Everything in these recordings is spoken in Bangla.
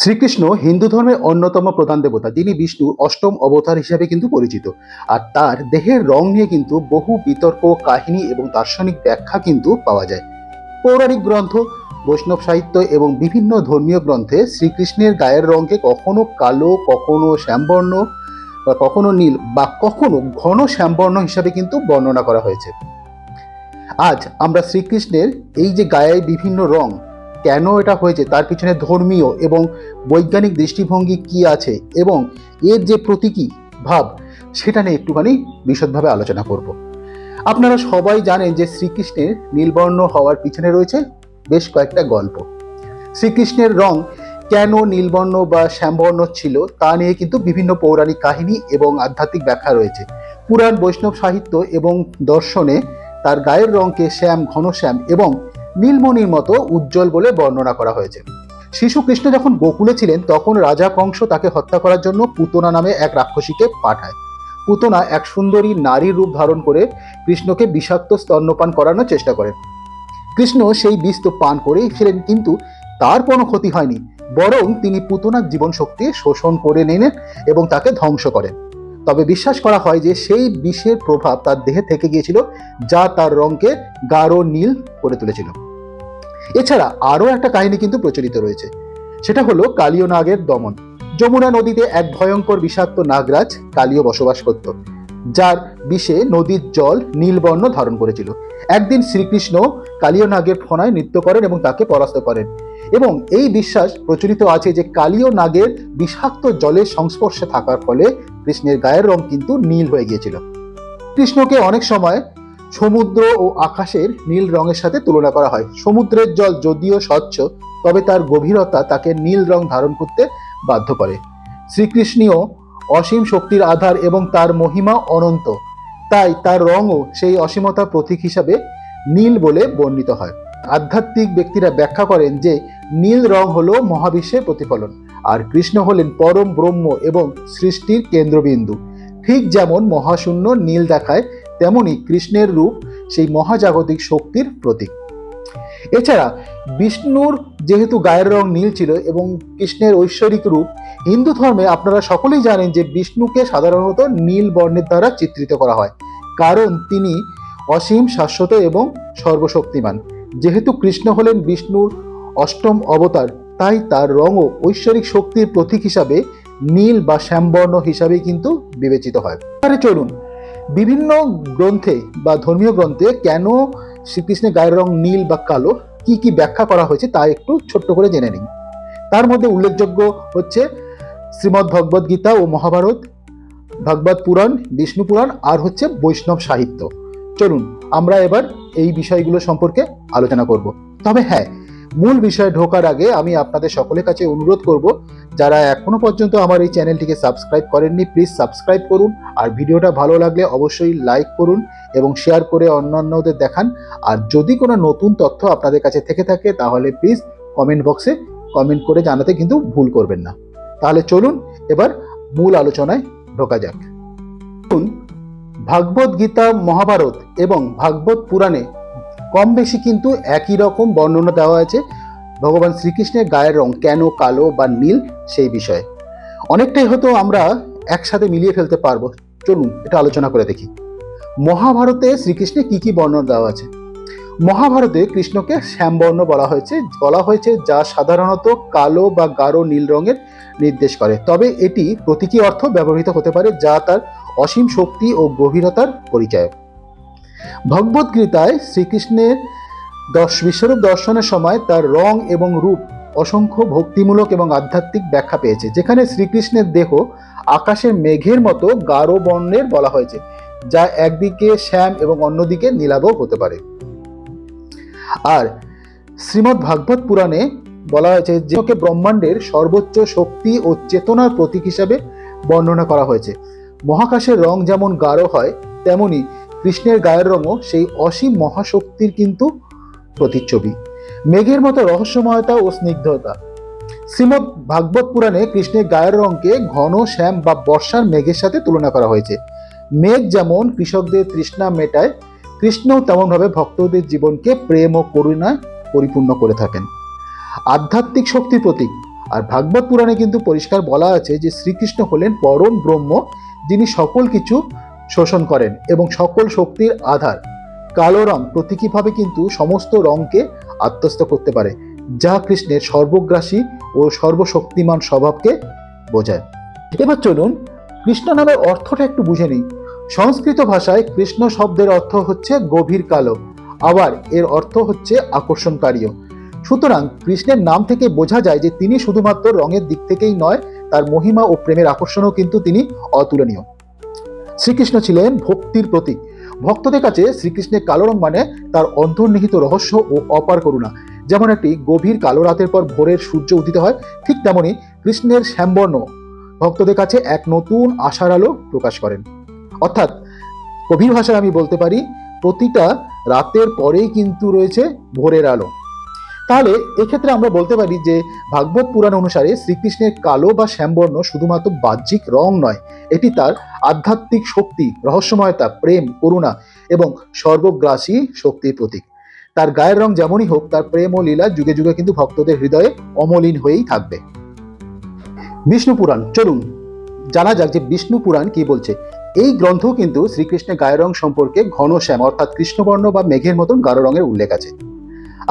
শ্রীকৃষ্ণ হিন্দু ধর্মের অন্যতম প্রধান দেবতা, যিনি বিষ্ণুর অষ্টম অবতার হিসেবে কিন্তু পরিচিত। আর তার দেহের রং নিয়ে কিন্তু বহু বিতর্ক, কাহিনী এবং দার্শনিক ব্যাখ্যা কিন্তু পাওয়া যায়। পৌরাণিক গ্রন্থ, বৈষ্ণব সাহিত্য এবং বিভিন্ন ধর্মীয় গ্রন্থে শ্রীকৃষ্ণের গায়ের রঙকে কখনো কালো, কখনো শ্যামবর্ণ বা কখনো নীল বা কখনো ঘন শ্যামবর্ণ হিসাবে কিন্তু বর্ণনা করা হয়েছে। আজ আমরা শ্রীকৃষ্ণের এই যে গায়ে বিভিন্ন রং, কেন এটা হয়েছে, তার পিছনে ধর্মীয় এবং বৈজ্ঞানিক দৃষ্টিভঙ্গি কি আছে এবং এর যে প্রতীকী ভাব, সেটা নিয়ে একটুখানি বিশদভাবে আলোচনা করব। আপনারা সবাই জানেন যে শ্রীকৃষ্ণের নীলবর্ণ হওয়ার পিছনে রয়েছে বেশ কয়েকটা গল্প। শ্রীকৃষ্ণের রং কেন নীলবর্ণ বা শ্যামবর্ণ ছিল তা নিয়ে কিন্তু বিভিন্ন পৌরাণিক কাহিনী এবং আধ্যাত্মিক ব্যাখ্যা রয়েছে। পুরাণ, বৈষ্ণব সাহিত্য এবং দর্শনে তার গায়ের রঙকে শ্যাম, ঘনশ্যাম এবং নীলমণির মতো উজ্জ্বল বলে বর্ণনা করা হয়েছে। শিশু কৃষ্ণ যখন গোকুলে ছিলেন তখন রাজা কংস তাকে হত্যা করার জন্য পুতনা নামে এক রাক্ষসীকে পাঠায়। পুতনা এক সুন্দরী নারীর রূপ ধারণ করে কৃষ্ণকে বিষাক্ত স্তন্যপান করানোর চেষ্টা করেন। কৃষ্ণ সেই বিষ তো পান করেই ছিলেন, কিন্তু তার কোনো ক্ষতি হয়নি, বরং তিনি পুতনার জীবন শক্তি শোষণ করে নিলেন এবং তাকে ধ্বংস করেন। তবে বিশ্বাস করা হয় যে সেই বিষের প্রভাব তার দেহে থেকে গিয়েছিল, যা তার রঙকে গাঢ় নীল করে তুলেছিল। এছাড়া আরও একটা কাহিনী কিন্তু প্রচলিত রয়েছে, সেটা হলো কালীয় নাগের দমন। যমুনা নদীতে এক ভয়ঙ্কর বিষাক্ত নাগরাজ কালীয় বসবাস করত, যার বিষে নদীর জল নীলবর্ণ ধারণ করেছিল। একদিন শ্রীকৃষ্ণ কালীয় নাগের ফণায় নৃত্য করেন এবং তাকে পরাস্ত করেন, এবং এই বিশ্বাস প্রচলিত আছে যে কালীয় নাগের বিষাক্ত জলের সংস্পর্শে থাকার ফলে কৃষ্ণের গায়ের রং কিন্তু নীল হয়ে গিয়েছিল। কৃষ্ণকে অনেক সময় সমুদ্র ও আকাশের নীল রঙের সাথে তুলনা করা হয়। সমুদ্রের জল যদিও স্বচ্ছ, তবে তার গভীরতা তাকে নীল রং ধারণ করতে বাধ্য করে। শ্রীকৃষ্ণীয় অসীম শক্তির আধার এবং তার মহিমা অনন্ত, তাই তার রঙও সেই অসীমতার প্রতীক হিসাবে নীল বলে বর্ণিত হয়। আধ্যাত্মিক ব্যক্তিরা ব্যাখ্যা করেন যে নীল রং হলো মহাবিশ্বের প্রতিফলন, আর কৃষ্ণ হলেন পরম ব্রহ্ম এবং সৃষ্টির কেন্দ্রবিন্দু। ঠিক যেমন মহাশূন্য নীল দেখায়, তেমনি কৃষ্ণের রূপ সেই মহাজাগতিক শক্তির প্রতীক। এছাড়া বিষ্ণুর যেহেতু গায়ের রং নীল ছিল এবং কৃষ্ণের ঐশ্বরিক রূপ, হিন্দু ধর্মে আপনারা সকলেই জানেন যে বিষ্ণুকে সাধারণত নীল বর্ণের দ্বারা চিত্রিত করা হয়, কারণ তিনি অসীম, শাশ্বত এবং সর্বশক্তিমান। যেহেতু কৃষ্ণ হলেন বিষ্ণুর অষ্টম অবতার, তাই তার রঙও ঐশ্বরিক শক্তির প্রতীক হিসাবে নীল বা শ্যামবর্ণ হিসাবে কিন্তু বিবেচিত হয়। এবারে চলুন বিভিন্ন গ্রন্থে বা ধর্মীয় গ্রন্থে কেন শ্রীকৃষ্ণের গায়ের রং নীল বা কালো, কি কি ব্যাখ্যা করা হয়েছে তা একটু ছোট্ট করে জেনে নিন। তার মধ্যে উল্লেখযোগ্য হচ্ছে শ্রীমদ্ ভগবদ গীতা ও মহাভারত, ভাগবত পুরাণ, বিষ্ণু পুরাণ, আর হচ্ছে বৈষ্ণব সাহিত্য। চলুন আমরা এবার এই বিষয়গুলো সম্পর্কে আলোচনা করব। তবে হ্যাঁ, মূল বিষয়ে ঢোকার আগে আমি আপনাদের সকলের কাছে অনুরোধ করব, যারা এখনো পর্যন্ত আমার এই চ্যানেলটিকে সাবস্ক্রাইব করেননি, প্লিজ সাবস্ক্রাইব করুন। আর ভিডিওটা ভালো লাগলে অবশ্যই লাইক করুন এবং শেয়ার করে অন্যান্যদের দেখান। আর যদি কোনো নতুন তথ্য আপনাদের কাছে থেকে থাকে তাহলে প্লিজ কমেন্ট বক্সে কমেন্ট করে জানাতে কিন্তু ভুল করবেন না। তাহলে চলুন এবার মূল আলোচনায় ঢোকা যাক। ভাগবত গীতা, মহাভারত এবং ভাগবত পুরাণে কম বেশি কিন্তু একই রকম বর্ণনা দেওয়া আছে ভগবান শ্রীকৃষ্ণের গায়ের রং কেন কালো বা নীল সেই বিষয়ে। অনেকটাই হয়তো আমরা একসাথে মিলিয়ে ফেলতে পারবো। চলুন এটা আলোচনা করে দেখি। মহাভারতে শ্রীকৃষ্ণের কি কি বর্ণনা দেওয়া আছে। মহাভারতে কৃষ্ণকে শ্যামবর্ণ বলা হয়েছে, যা সাধারণত কালো বা গাঢ় নীল রঙের নির্দেশ করে, তবে এটি প্রতীকী অর্থ ব্যবহৃত হতে পারে, যা তার অসীম শক্তি ও গভীরতার পরিচায়ক। ভগবদ গীতায় শ্রীকৃষ্ণের বিশ্বরূপ দর্শনের সময় তার রং এবং রূপ অসংখ্য ভক্তিমূলক এবং আধ্যাত্মিক ব্যাখ্যা পেয়েছে, যেখানে শ্রীকৃষ্ণের দেহ আকাশের মেঘের মতো গাঢ় বর্ণের বলা হয়েছে, যা একদিকে শ্যাম এবং অন্যদিকে নীলাভ হতে পারে। আর শ্রীমদ্ ভাগবত পুরাণে বলা হয়েছে যে ওকে ব্রহ্মাণ্ডের সর্বোচ্চ শক্তি ও চেতনার প্রতীক হিসাবে বর্ণনা করা হয়েছে। মহাকাশের রং যেমন গাঢ় হয়, তেমনি কৃষ্ণের গায়ের রঙও সেই অসীম মহাশক্তির কিন্তু প্রতিচ্ছবি। মেঘের মতো রহস্যময়তা ও স্নিগ্ধতা। শ্রীমদ্ ভাগবত পুরাণে কৃষ্ণের গায়ের রঙকে ঘন শ্যাম বা বর্ষার মেঘের সাথে তুলনা করা হয়েছে। মেঘ যেমন কৃষকদের তৃষ্ণা মেটায়, কৃষ্ণও তেমনভাবে ভক্তদের জীবনকে প্রেম ও করুণায় পরিপূর্ণ করে থাকেন। আধ্যাত্মিক শক্তির প্রতীক। আর ভাগবত পুরাণে কিন্তু পরিষ্কার বলা আছে যে শ্রীকৃষ্ণ হলেন পরম ব্রহ্ম, যিনি সকল কিছু শোষণ করেন এবং সকল শক্তির আধার। কালো রং প্রতীকীভাবে কিন্তু সমস্ত রংকে আত্মস্থ করতে পারে, যা কৃষ্ণের সর্বগ্রাসী ও সর্বশক্তিমান স্বভাবকে বোঝায়। এবার চলুন কৃষ্ণ নামের অর্থটা একটু বুঝে নিই। সংস্কৃত ভাষায় কৃষ্ণ শব্দের অর্থ হচ্ছে গভীর কালো, আবার এর অর্থ হচ্ছে আকর্ষণকারীও। সুতরাং কৃষ্ণের নাম থেকে বোঝা যায় যে তিনি শুধুমাত্র রঙের দিক থেকেই নয়, তার মহিমা ও প্রেমের আকর্ষণও কিন্তু তিনি অতুলনীয়। শ্রীকৃষ্ণ ছিলেন ভক্তির প্রতীক। ভক্তদের কাছে শ্রীকৃষ্ণের কালো রং মানে তার অন্তর্নিহিত রহস্য ও অপার করুণা। যেমন একটি গভীর কালো রাতের পর ভোরের সূর্য উদিত হয়, ঠিক তেমনি কৃষ্ণের শ্যামবর্ণ ভক্তদের কাছে এক নতুন আশার আলো প্রকাশ করেন। অর্থাৎ গভীর ভাষায় আমি বলতে পারি, প্রতিটা রাতের পরেই কিন্তু রয়েছে ভোরের আলো। তাহলে এক্ষেত্রে আমরা বলতে পারি যে ভাগবত পুরাণ অনুসারে শ্রীকৃষ্ণের কালো বা শ্যামবর্ণ শুধুমাত্র বাহ্যিক রং নয়, এটি তার আধ্যাত্মিক শক্তি, রহস্যময়তা, প্রেম, করুণা এবং সর্বগ্রাসী শক্তির প্রতীক। তার গায়ের রং যেমনই হোক, তার প্রেম ও লীলা যুগে যুগে কিন্তু ভক্তদের হৃদয়ে অমলিন হয়েই থাকবে। বিষ্ণু পুরাণ, চলুন জানা যাক যে বিষ্ণু পুরাণ কি বলছে। এই গ্রন্থ কিন্তু শ্রীকৃষ্ণের গায়ের রং সম্পর্কে ঘন শ্যাম অর্থাৎ কৃষ্ণবর্ণ বা মেঘের মতন গাঢ় রঙের উল্লেখ আছে।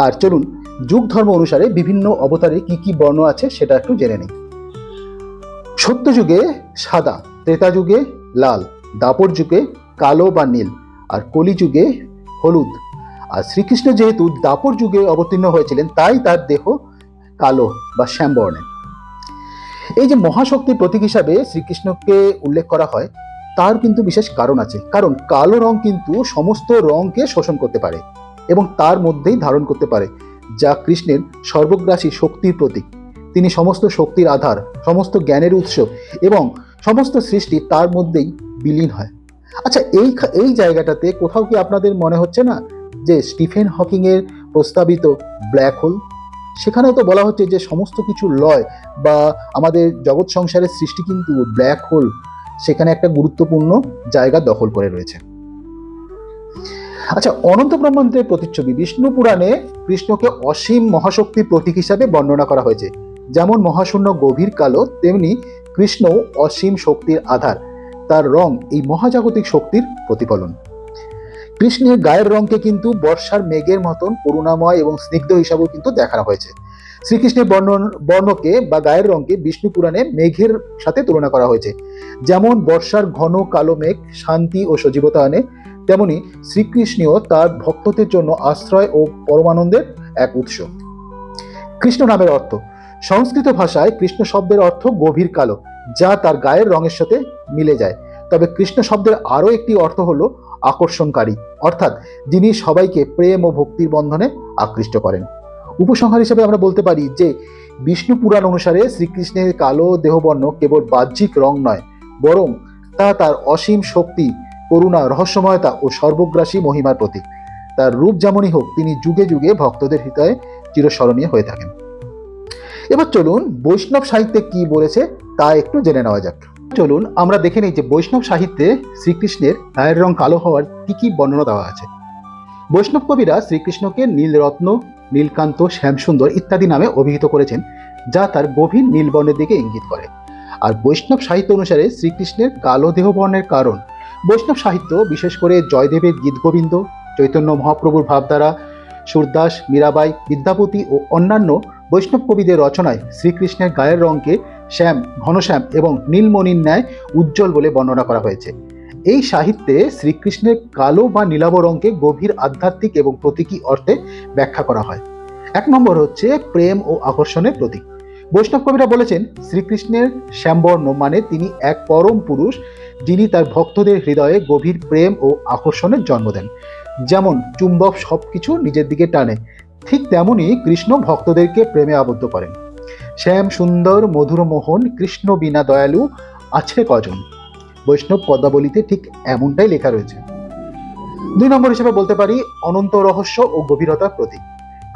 আর চলুন যুগ ধর্ম অনুসারে বিভিন্ন অবতারে কি কি বর্ণ আছে সেটা একটু জেনে নিই। সত্য যুগে সাদা, ত্রেতা যুগে লাল, দাপর যুগে কালো বা নীল, আর কলি যুগে হলুদ। আর শ্রীকৃষ্ণ যেহেতু দাপর যুগে অবতীর্ণ হয়েছিলেন, তাই তার দেহ কালো বা শ্যাম বর্ণের। এই যে মহাশক্তির প্রতীক হিসাবে শ্রীকৃষ্ণকে উল্লেখ করা হয়, তার কিন্তু বিশেষ কারণ আছে। কারণ কালো রং কিন্তু সমস্ত রংকে শোষণ করতে পারে এবং তার মধ্যেই ধারণ করতে পারে, যা কৃষ্ণের সর্বগ্রাসী শক্তির প্রতীক। তিনি সমস্ত শক্তির আধার, সমস্ত জ্ঞানের উৎস এবং সমস্ত সৃষ্টি তার মধ্যেই বিলীন হয়। আচ্ছা, এই জায়গাটাতে কোথাও কি আপনাদের মনে হচ্ছে না যে স্টিফেন হকিং এর প্রস্তাবিত ব্ল্যাক হোল, সেখানেও তো বলা হচ্ছে যে সমস্ত কিছু লয় বা আমাদের জগৎ সংসারের সৃষ্টি কিন্তু ব্ল্যাক হোল সেখানে একটা গুরুত্বপূর্ণ জায়গা দখল করে রয়েছে। আচ্ছা, অনন্ত ব্রহ্মাণ্ডের প্রতিচ্ছবি বিষ্ণু পুরাণে কৃষ্ণকে অসীম মহাশক্তির প্রতীক হিসাবে বর্ণনা করা হয়েছে। যেমন মহাশূন্য গভীর কালো, তেমনি কৃষ্ণ অসীম শক্তির আধার। তার রং এই মহাজাগতিক শক্তির প্রতিফলন। কৃষ্ণের গায়ের রংকে কিন্তু বর্ষার মেঘের মতন করুণাময় এবং স্নিগ্ধ হিসাবেও কিন্তু দেখানো হয়েছে। শ্রীকৃষ্ণের বর্ণকে বা গায়ের রংকে বিষ্ণু পুরাণে মেঘের সাথে তুলনা করা হয়েছে। যেমন বর্ষার ঘন কালো মেঘ শান্তি ও সজীবতা আনে, তেমনি শ্রীকৃষ্ণও তার ভক্তদের জন্য আশ্রয় ও পরমানন্দের এক উৎস। কৃষ্ণ নামের অর্থ, সংস্কৃত ভাষায় কৃষ্ণ শব্দের অর্থ গভীর কালো, যা তার গায়ের রঙের সাথে মিলে যায়। তবে কৃষ্ণ শব্দের আরও একটি অর্থ হলো আকর্ষণকারী, অর্থাৎ যিনি সবাইকে প্রেম ও ভক্তির বন্ধনে আকৃষ্ট করেন। উপসংহার হিসেবে আমরা বলতে পারি যে বিষ্ণু পুরাণ অনুসারে শ্রীকৃষ্ণের কালো দেহবর্ণ কেবল বাহ্যিক রং নয়, বরং তা তার অসীম শক্তি, করুণা, রহস্যময়তা ও সর্বগ্রাসী মহিমার প্রতীক। তার রূপ যেমনই হোক, তিনি যুগে যুগে ভক্তদের হৃদয়ে চিরস্মরণীয় হয়ে থাকেন। এবার চলুন বৈষ্ণব সাহিত্যে কি বলেছে তা একটু জেনে নেওয়া যাক। চলুন আমরা দেখে নিই যে বৈষ্ণব সাহিত্যে শ্রীকৃষ্ণের গায়ের রং কালো হওয়ার কি কি বর্ণনা দেওয়া আছে। বৈষ্ণব কবিরা শ্রীকৃষ্ণকে নীলরত্ন, নীলকান্ত, শ্যামসুন্দর ইত্যাদি নামে অভিহিত করেছেন, যা তার গভীর নীলবর্ণের দিকে ইঙ্গিত করে। আর বৈষ্ণব সাহিত্য অনুসারে শ্রীকৃষ্ণের কালো দেহবর্ণের কারণ, বৈষ্ণব সাহিত্য বিশেষ করে জয়দেবের গীতগোবিন্দ, চৈতন্য মহাপ্রভুর ভাবধারা, সুরদাস, মীরাবাই, বিদ্যাপতি ও অন্যান্য বৈষ্ণব কবিদের রচনায় শ্রীকৃষ্ণের গায়ের রঙকে শ্যাম, ঘনশ্যাম এবং নীলমণির ন্যায় উজ্জ্বল বলে বর্ণনা করা হয়েছে। এই সাহিত্যে শ্রীকৃষ্ণের কালো বা নীলাভ রঙকে গভীর আধ্যাত্মিক এবং প্রতীকী অর্থে ব্যাখ্যা করা হয়। এক নম্বর হচ্ছে প্রেম ও আকর্ষণের প্রতীক। বৈষ্ণব কবিরা বলেছেন শ্রীকৃষ্ণের শ্যামবর্ণ মানে তিনি এক পরম পুরুষ, যিনি তার ভক্তদের হৃদয়ে গভীর প্রেম ও আকর্ষণের জন্ম দেন। যেমন চুম্বক সবকিছু নিজের দিকে টানে, ঠিক তেমনই কৃষ্ণ ভক্তদেরকে প্রেমে আবদ্ধ করেন। শ্যাম সুন্দর মধুর মোহন, কৃষ্ণ বিনা দয়ালু আছে কজন, বৈষ্ণব পদাবলিতে ঠিক এমনটাই লেখা রয়েছে। 2 নম্বর হিসেবে বলতে পারি অনন্ত রহস্য ও গভীরতার প্রতীক।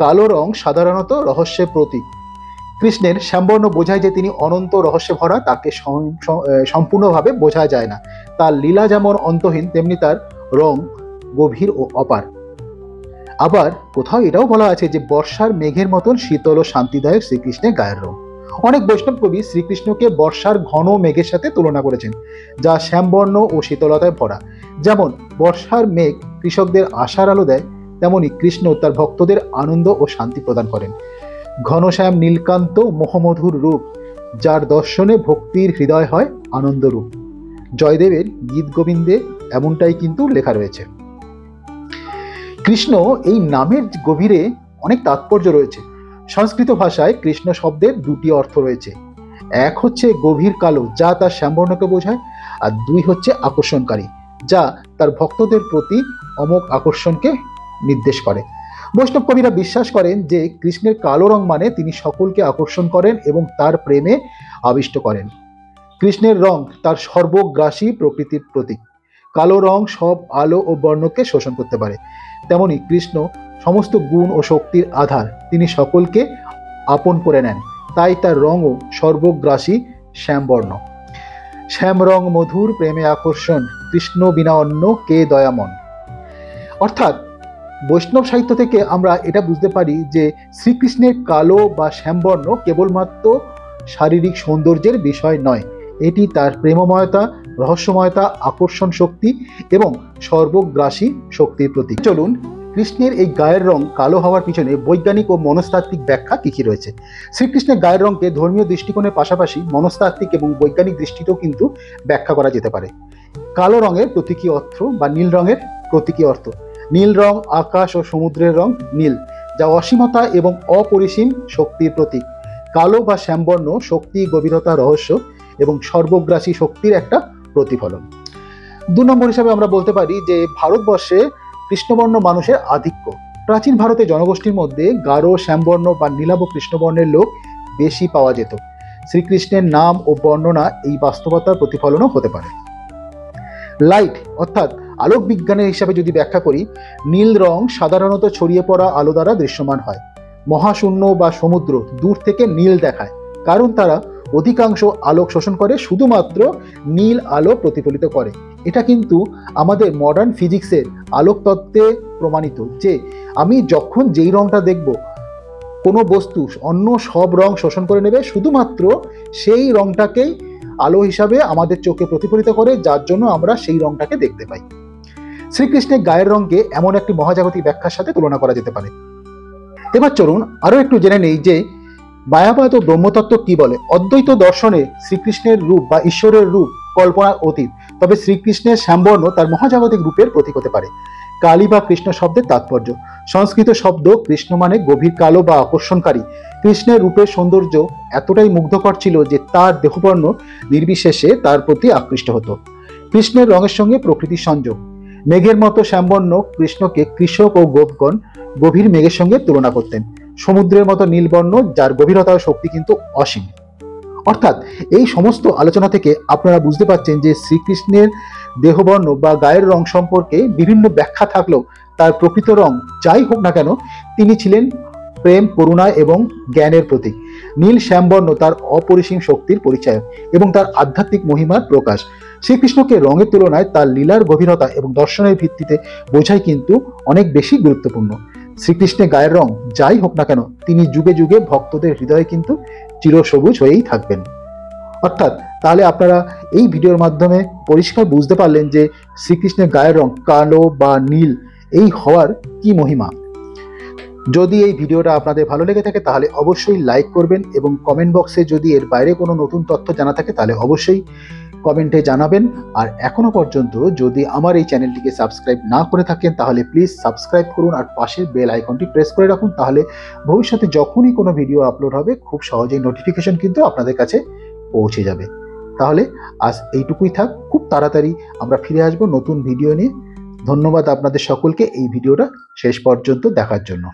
কালো রং সাধারণত রহস্যের প্রতীক। কৃষ্ণের শ্যামবর্ণ বোঝায় যে তিনি অনন্ত রহস্যে ভরা, তাকে সম্পূর্ণভাবে বোঝা যায় না। তার লীলা যেমন অন্তহীন, তেমনি তার রং গভীর ও অপার। আবার কোথাও এটাও বলা আছে যে বর্ষার মেঘের মতন শীতল ও শান্তিদায়ক শ্রীকৃষ্ণের গায়ের রং। অনেক বৈষ্ণব কবি শ্রীকৃষ্ণকে বর্ষার ঘন মেঘের সাথে তুলনা করেছেন, যা শ্যামবর্ণ ও শীতলতায় ভরা। যেমন বর্ষার মেঘ কৃষকদের আশার আলো দেয়, তেমনি কৃষ্ণ তার ভক্তদের আনন্দ ও শান্তি প্রদান করেন। ঘনশ্যাম নীলকান্ত মোহমধুর রূপ, যার দর্শনে ভক্তির হৃদয় হয় আনন্দরূপ। জয়দেবের গীত গোবিন্দে এমনটাই কিন্তু লেখা রয়েছে। কৃষ্ণ এই নামের গভীরে অনেক তাৎপর্য রয়েছে। সংস্কৃত ভাষায় কৃষ্ণ শব্দের দুটি অর্থ রয়েছে। এক হচ্ছে গভীর কালো, যা তার শ্যামবর্ণকে বোঝায়, আর দুই হচ্ছে আকর্ষণকারী, যা তার ভক্তদের প্রতি অমোঘ আকর্ষণকে নির্দেশ করে। বৈষ্ণব কবিরা বিশ্বাস করেন যে কৃষ্ণের কালো রং মানে তিনি সকলকে আকর্ষণ করেন এবং তার প্রেমে আবিষ্ট করেন। কৃষ্ণের রং তার সর্বগ্রাসী প্রকৃতির প্রতীক। কালো রং সব আলো ও বর্ণকে শোষণ করতে পারে। তেমনি কৃষ্ণ সমস্ত গুণ ও শক্তির আধার, তিনি সকলকে আপন করে নেন, তাই তার রঙও সর্বগ্রাসী শ্যামবর্ণ। শ্যাম রং মধুর প্রেমে আকর্ষণ, কৃষ্ণ বিনা অন্য কে দয়ামন। অর্থাৎ বৈষ্ণব সাহিত্য থেকে আমরা এটা বুঝতে পারি যে শ্রীকৃষ্ণের কালো বা শ্যামবর্ণ কেবলমাত্র শারীরিক সৌন্দর্যের বিষয় নয়, এটি তার প্রেমময়তা, রহস্যময়তা, আকর্ষণ শক্তি এবং সর্বগ্রাসী শক্তির প্রতীক। চলুন কৃষ্ণের এই গায়ের রং কালো হওয়ার পিছনে বৈজ্ঞানিক ও মনস্তাত্ত্বিক ব্যাখ্যা কী কী রয়েছে। শ্রীকৃষ্ণের গায়ের রঙকে ধর্মীয় দৃষ্টিকোণের পাশাপাশি মনস্তাত্ত্বিক এবং বৈজ্ঞানিক দৃষ্টিতেও কিন্তু ব্যাখ্যা করা যেতে পারে। কালো রঙের প্রতীকী অর্থ বা নীল রঙের প্রতীকী অর্থ। নীল রং আকাশ ও সমুদ্রের রং নীল, যা অসীমতা এবং অপরিসীম শক্তির প্রতীক। কালো বা শ্যামবর্ণ শক্তি, গভীরতা, রহস্য এবং সর্বগ্রাসী শক্তির একটা প্রতিফলন। 2 নম্বর হিসাবে আমরা বলতে পারি যে ভারতবর্ষে কৃষ্ণবর্ণ মানুষের আধিক্য। প্রাচীন ভারতের জনগোষ্ঠীর মধ্যে গাঢ় শ্যামবর্ণ বা নীলাভ কৃষ্ণবর্ণের লোক বেশি পাওয়া যেত। শ্রীকৃষ্ণের নাম ও বর্ণনা এই বাস্তবতার প্রতিফলনও হতে পারে। লাইট অর্থাৎ আলোক বিজ্ঞানের হিসাবে যদি ব্যাখ্যা করি, নীল রং সাধারণত ছড়িয়ে পড়া আলো দ্বারা দৃশ্যমান হয়। মহাশূন্য বা সমুদ্র দূর থেকে নীল দেখায়, কারণ তারা অধিকাংশ আলোক শোষণ করে, শুধুমাত্র নীল আলো প্রতিফলিত করে। এটা কিন্তু আমাদের মডার্ন ফিজিক্সের আলোক তত্ত্বে প্রমাণিত যে আমি যখন যেই রংটা দেখব, কোনো বস্তু অন্য সব রং শোষণ করে নেবে, শুধুমাত্র সেই রংটাকেই আলো হিসাবে আমাদের চোখে প্রতিফলিত করে, যার জন্য আমরা সেই রংটাকে দেখতে পাই। শ্রীকৃষ্ণের গায়ের রঙকে এমন একটি মহাজাগতিক ব্যাখ্যার সাথে তুলনা করা যেতে পারে। এবার চলুন আরও একটু জেনে নেই যে মায়াবাদ ও ব্রহ্মতত্ত্ব কি বলে। অদ্বৈত দর্শনে শ্রীকৃষ্ণের রূপ বা ঈশ্বরের রূপ কল্পনার অতীত, তবে শ্রীকৃষ্ণের শ্যামবর্ণ তার মহাজাগতিক রূপের প্রতীক হতে পারে। কালী বা কৃষ্ণ শব্দের তাৎপর্য। সংস্কৃত শব্দ কৃষ্ণ মানে গভীর কালো বা আকর্ষণকারী। কৃষ্ণের রূপের সৌন্দর্য এতটাই মুগ্ধকর ছিল যে তার দেহবর্ণ নির্বিশেষে তার প্রতি আকৃষ্ট হতো। কৃষ্ণের রঙের সঙ্গে প্রকৃতির সংযোগ। মেঘের মতো শ্যামবর্ণ কৃষ্ণকে কৃষক ও গোপগণ গভীর মেঘের সঙ্গে তুলনা করতেন। সমুদ্রের মতো নীলবর্ণ, যার গভীরতা ও শক্তি কিন্তু অসীম। অর্থাৎ এই সমস্ত আলোচনা থেকে আপনারা বুঝতে পারছেন যে শ্রীকৃষ্ণের দেহবর্ণ বা গায়ের রং সম্পর্কে বিভিন্ন ব্যাখ্যা থাকলেও তার প্রকৃত রং যাই হোক না কেন, তিনি ছিলেন প্রেম, করুণা এবং জ্ঞানের প্রতীক। নীল শ্যামবর্ণ তার অপরিসীম শক্তির পরিচয় এবং তার আধ্যাত্মিক মহিমার প্রকাশ। শ্রীকৃষ্ণকে রঙের তুলনায় তার লীলার গভীরতা এবং দর্শনের ভিত্তিতে বোঝাই কিন্তু অনেক বেশি গুরুত্বপূর্ণ। শ্রীকৃষ্ণের গায়ের রং যাই হোক না কেন, তিনি যুগে যুগে ভক্তদের হৃদয়ে কিন্তু চিরসবুজ হয়েই থাকবেন। অর্থাৎ তাহলে আপনারা এই ভিডিওর মাধ্যমে পরিষ্কার বুঝতে পারলেন যে শ্রীকৃষ্ণের গায়ের রং কালো বা নীল এই হওয়ার কি মহিমা। যদি এই ভিডিওটা আপনাদের ভালো লেগে থাকে তাহলে অবশ্যই লাইক করবেন এবং কমেন্ট বক্সে যদি এর বাইরে কোনো নতুন তথ্য জানা থাকে তাহলে অবশ্যই কমেন্টে জানাবেন। আর এখনো পর্যন্ত যদি আমার এই চ্যানেলটিকে সাবস্ক্রাইব না করে থাকেন তাহলে প্লিজ সাবস্ক্রাইব করুন আর পাশের বেল আইকনটি প্রেস করে রাখুন, তাহলে ভবিষ্যতে যখনই কোনো ভিডিও আপলোড হবে খুব সহজেই নোটিফিকেশন কিন্তু আপনাদের কাছে পৌঁছে যাবে। তাহলে আজ এইটুকুই থাক, খুব তাড়াতাড়ি আমরা ফিরে আসবো নতুন ভিডিও নিয়ে। ধন্যবাদ আপনাদের সকলকে এই ভিডিওটা শেষ পর্যন্ত দেখার জন্য।